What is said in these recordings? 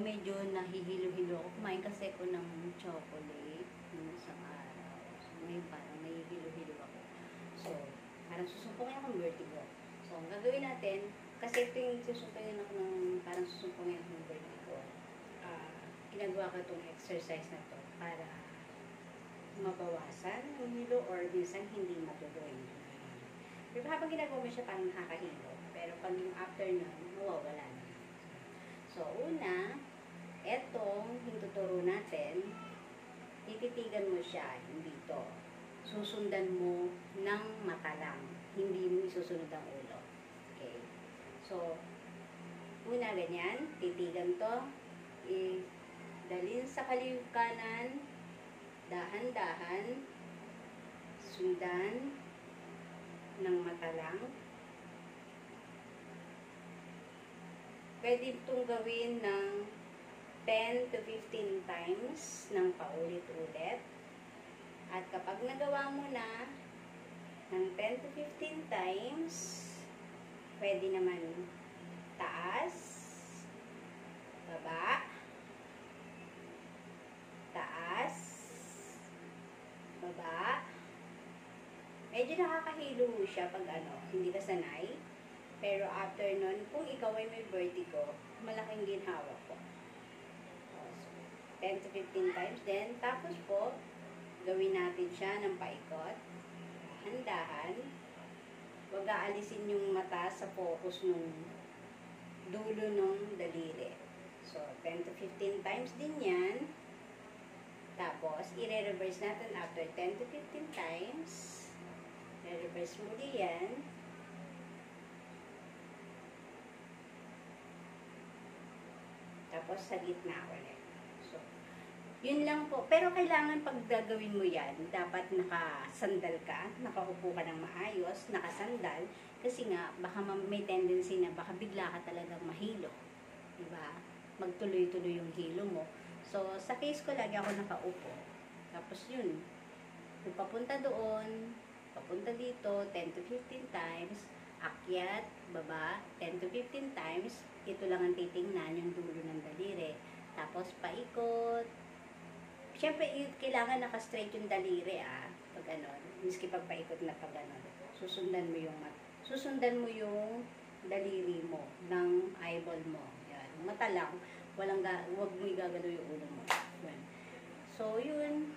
medyo nahihilo-hilo ako. Kumain kasi ako ng chocolate nung isang araw. So, ngayon parang nahihilo-hilo ako. So, parang susumpungin ako ng vertigo. So, ang gagawin natin, kasi ito yung susumpungin ako ng, parang susumpungin ako ng vertigo. Ginagawa ko itong exercise na to para mabawasan yung hilo or minsan hindi matuloy. Pero habang ginagawa mo siya, parang nakakahilo. Pero pag yung after nun, mawawala na. So, una, etong hinuturo natin, tititigan mo siya dito. Susundan mo ng mata lang. Hindi mo isusunod ang ulo. Okay. So, una ganyan, titigan to. Dalhin sa kaliwang kanan, dahan-dahan, sundan ng mata lang. Pwede itong gawin ng 10 to 15 times ng paulit-ulit. At kapag nagawa mo na ng 10 to 15 times, pwede naman taas, baba, taas, baba. Medyo nakakahilo siya pag hindi ka sanay. Pero after nun, kung ikaw ay may vertigo, malaking ginhawa ko. So, 10 to 15 times din. Tapos po, gawin natin siya ng paikot. Dahan-dahan. Huwag aalisin yung mata sa focus nung dulo ng daliri. So, 10 to 15 times din yan. Tapos, i-reverse natin after 10 to 15 times. I-reverse muli yan. Tapos, sa gitna ulit. So, yun lang po. Pero kailangan pag gagawin mo yan, dapat nakasandal ka, nakaupo ka ng maayos, nakasandal, kasi nga, baka may tendency na baka bigla ka talagang mahilo. Diba? Magtuloy-tuloy yung hilo mo. So, sa case ko, lagi ako nakaupo. Tapos yun, kung papunta doon, papunta dito, 10 to 15 times, akyat, baba, 10 to 15 times, ito lang ang titingnan, yung dulo ng daliri. Tapos, paikot. Siyempre, kailangan naka-straight yung daliri, pag gano'n. Miski pag paikot na pag gano'n. Susundan mo yung daliri mo, ng eyeball mo. Yan. Mata lang, huwag mo igagalaw yung ulo mo. Yan. So, yun.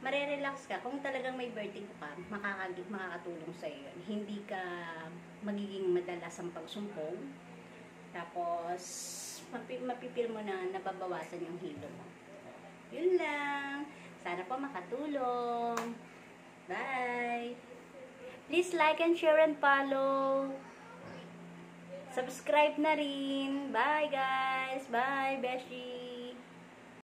Marerelax ka. Kung talagang may vertigo ka, makakatulong sa iyo yun. Hindi ka magiging madalas ang pagsumpong. Tapos, mapipil mo na nababawasan yung hilo mo. Yun lang. Sana po makatulong. Bye! Please like and share and follow. Subscribe na rin. Bye guys! Bye, Beshi!